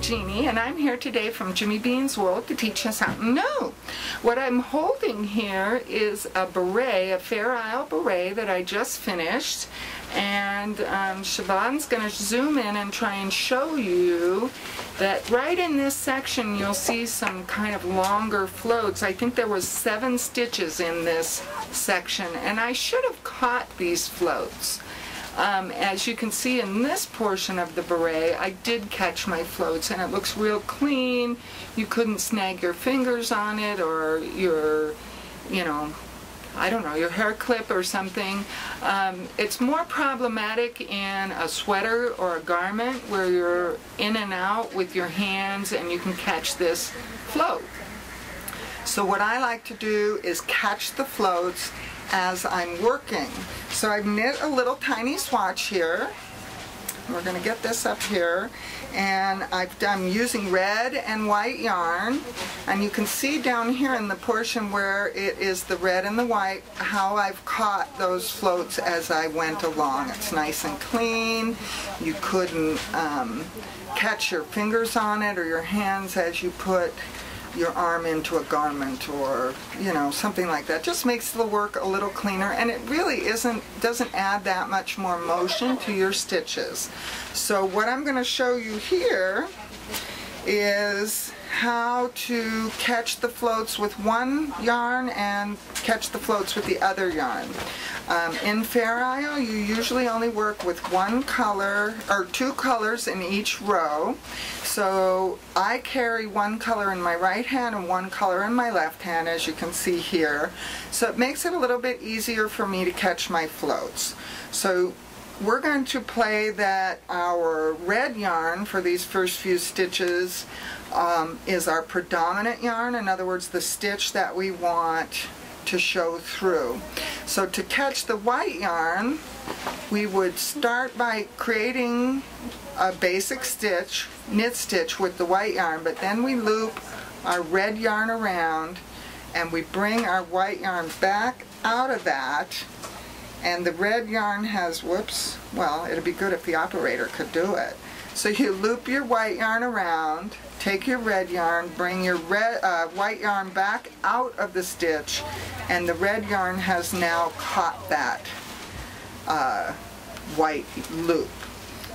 Jeannie, and I'm here today from Jimmy Bean's World to teach you something new. What I'm holding here is a beret, a Fair Isle beret that I just finished, and Siobhan's going to zoom in and try and show you that right in this section you'll see some kind of longer floats. I think there was 7 stitches in this section, and I should have caught these floats. As you can see in this portion of the beret, I did catch my floats, and it looks real clean. You couldn't snag your fingers on it, or your, I don't know, your hair clip or something. It's more problematic in a sweater or a garment where you're in and out with your hands and you can catch this float. So what I like to do is catch the floats as I'm working. So I've knit a little tiny swatch here. We're going to get this up here, and I'm using red and white yarn, and you can see down here in the portion where it is the red and the white how I've caught those floats as I went along. It's nice and clean. You couldn't catch your fingers on it or your hands as you put your arm into a garment, or something like that. Just makes the work a little cleaner, and it really doesn't add that much more motion to your stitches. So what I'm going to show you here is how to catch the floats with one yarn and catch the floats with the other yarn. In Fair Isle, you usually only work with one color or 2 colors in each row. So I carry one color in my right hand and one color in my left hand, as you can see here. So it makes it a little bit easier for me to catch my floats. So we're going to play that our red yarn for these first few stitches is our predominant yarn. In other words, the stitch that we want to show through. So to catch the white yarn, we would start by creating a basic stitch, knit stitch with the white yarn, but then we loop our red yarn around and we bring our white yarn back out of that, and the red yarn has, whoops, well, it'd be good if the operator could do it. So you loop your white yarn around, take your red yarn, bring your white yarn back out of the stitch, and the red yarn has now caught that white loop.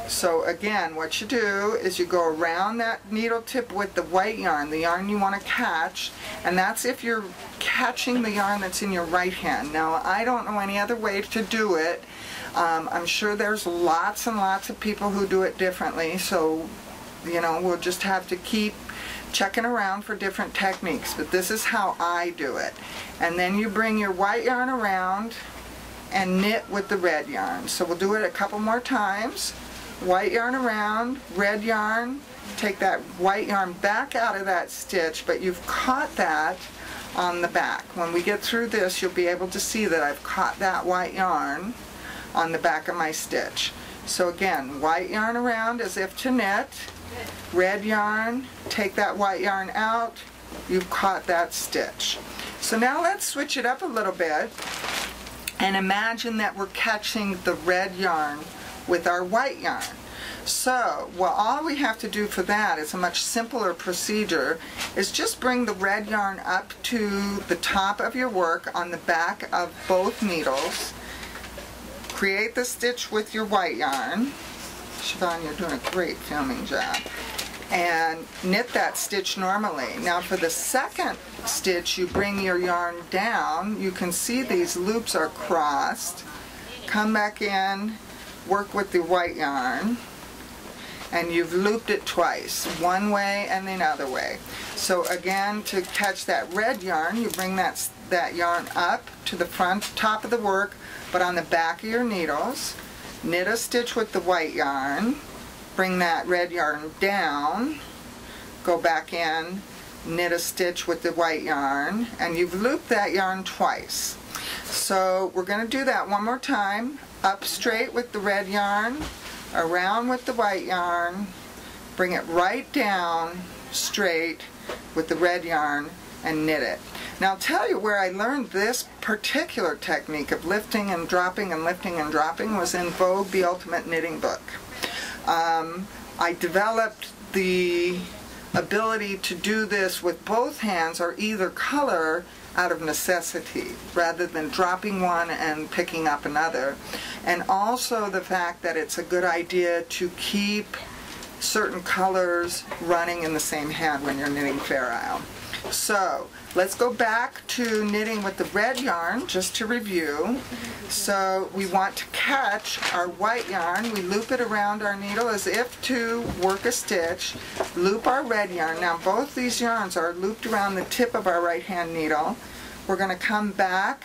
So again, what you do is you go around that needle tip with the white yarn, the yarn you want to catch, and that's if you're catching the yarn that's in your right hand. Now, I don't know any other way to do it. I'm sure there's lots and lots of people who do it differently, so we'll just have to keep checking around for different techniques, but this is how I do it. And then you bring your white yarn around and knit with the red yarn. So we'll do it a couple more times. White yarn around, red yarn, take that white yarn back out of that stitch, but you've caught that on the back. When we get through this, you'll be able to see that I've caught that white yarn on the back of my stitch. So again, white yarn around as if to knit, red yarn, take that white yarn out, you've caught that stitch. So now let's switch it up a little bit and imagine that we're catching the red yarn with our white yarn. So, well, all we have to do for that is a much simpler procedure, is just bring the red yarn up to the top of your work on the back of both needles, create the stitch with your white yarn. Siobhan, you're doing a great filming job. And knit that stitch normally. Now for the second stitch, you bring your yarn down. You can see these loops are crossed. Come back in, work with the white yarn, and you've looped it twice, one way and the other way. So again, to catch that red yarn, you bring that yarn up to the front, top of the work, but on the back of your needles. Knit a stitch with the white yarn, bring that red yarn down, go back in, knit a stitch with the white yarn, and you've looped that yarn twice. So we're going to do that one more time. Up straight with the red yarn, around with the white yarn, bring it right down straight with the red yarn, and knit it. Now I'll tell you where I learned this particular technique of lifting and dropping and lifting and dropping was in Vogue, the Ultimate Knitting Book. I developed the ability to do this with both hands or either color out of necessity rather than dropping one and picking up another. And also the fact that it's a good idea to keep certain colors running in the same hand when you're knitting Fair Isle. So let's go back to knitting with the red yarn just to review. So we want to catch our white yarn. We loop it around our needle as if to work a stitch. Loop our red yarn. Now both these yarns are looped around the tip of our right hand needle. We're going to come back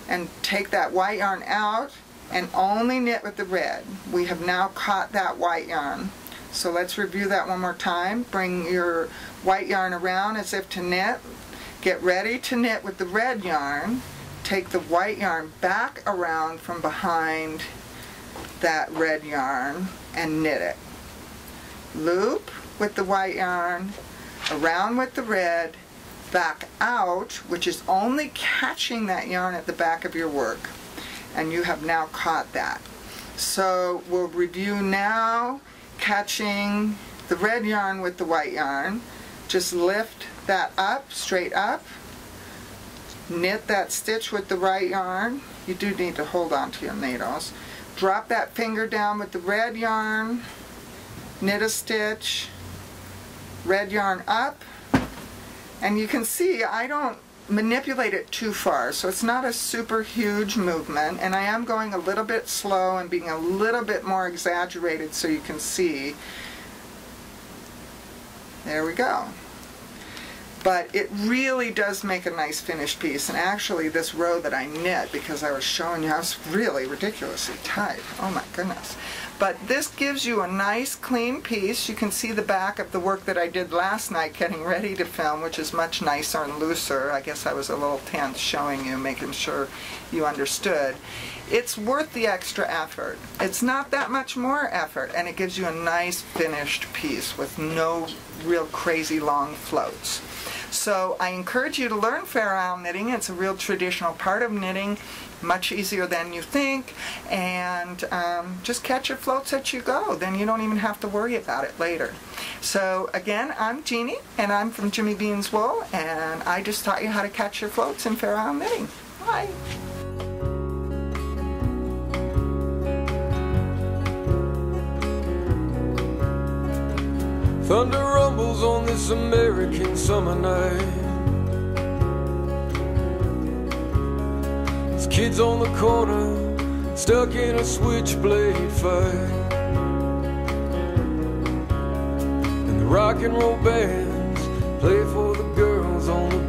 and take that white yarn out and only knit with the red. We have now caught that white yarn. So let's review that one more time. Bring your white yarn around as if to knit. Get ready to knit with the red yarn. Take the white yarn back around from behind that red yarn and knit it. Loop with the white yarn, around with the red, back out, which is only catching that yarn at the back of your work. And you have now caught that. So we'll review now, catching the red yarn with the white yarn. Just lift that up, straight up. Knit that stitch with the right yarn. You do need to hold on to your needles. Drop that finger down with the red yarn. Knit a stitch. Red yarn up. And you can see I don't manipulate it too far, so it's not a super huge movement, and I am going a little bit slow and being a little bit more exaggerated so you can see. There we go. But it really does make a nice finished piece, and actually this row that I knit, because I was showing you, I was really ridiculously tight. Oh my goodness. But this gives you a nice clean piece. You can see the back of the work that I did last night getting ready to film, which is much nicer and looser. I guess I was a little tense showing you, making sure you understood. It's worth the extra effort. It's not that much more effort, and it gives you a nice finished piece with no real crazy long floats. So I encourage you to learn Fair Isle knitting. It's a real traditional part of knitting, much easier than you think, and just catch your floats as you go. Then you don't even have to worry about it later. So again, I'm Jeannie, and I'm from Jimmy Beans Wool, and I just taught you how to catch your floats in Fair Isle knitting. Bye. Thunder rumbles on this American summer night. There's kids on the corner, stuck in a switchblade fight. And the rock and roll bands play for the girls on the